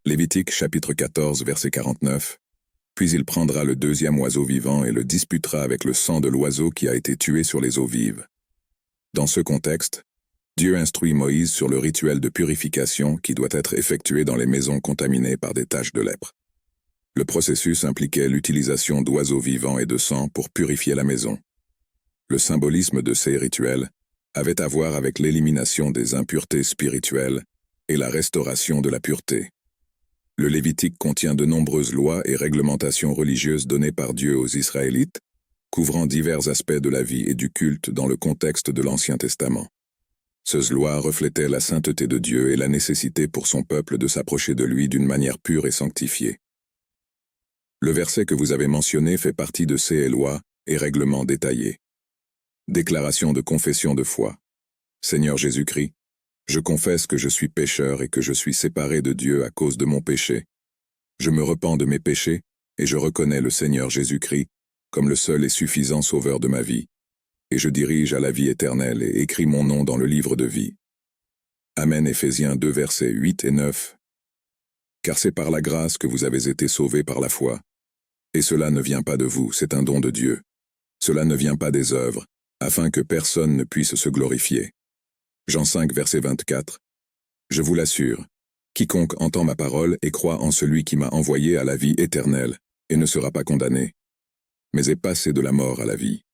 Lévitique chapitre 14 verset 49. Puis il prendra le deuxième oiseau vivant et le disputera avec le sang de l'oiseau qui a été tué sur les eaux vives. Dans ce contexte, Dieu instruit Moïse sur le rituel de purification qui doit être effectué dans les maisons contaminées par des taches de lèpre. Le processus impliquait l'utilisation d'oiseaux vivants et de sang pour purifier la maison. Le symbolisme de ces rituels avait à voir avec l'élimination des impuretés spirituelles et la restauration de la pureté. Le Lévitique contient de nombreuses lois et réglementations religieuses données par Dieu aux Israélites, couvrant divers aspects de la vie et du culte dans le contexte de l'Ancien Testament. Ces lois reflétaient la sainteté de Dieu et la nécessité pour son peuple de s'approcher de lui d'une manière pure et sanctifiée. Le verset que vous avez mentionné fait partie de ces lois et règlements détaillés. Déclaration de confession de foi. Seigneur Jésus-Christ, je confesse que je suis pécheur et que je suis séparé de Dieu à cause de mon péché. Je me repens de mes péchés et je reconnais le Seigneur Jésus-Christ comme le seul et suffisant sauveur de ma vie. Et je dirige à la vie éternelle et écris mon nom dans le livre de vie. Amen. Éphésiens 2 versets 8 et 9. Car c'est par la grâce que vous avez été sauvés par la foi. Et cela ne vient pas de vous, c'est un don de Dieu. Cela ne vient pas des œuvres, afin que personne ne puisse se glorifier. Jean 5 verset 24. Je vous l'assure, quiconque entend ma parole et croit en celui qui m'a envoyé à la vie éternelle, et ne sera pas condamné, mais est passé de la mort à la vie.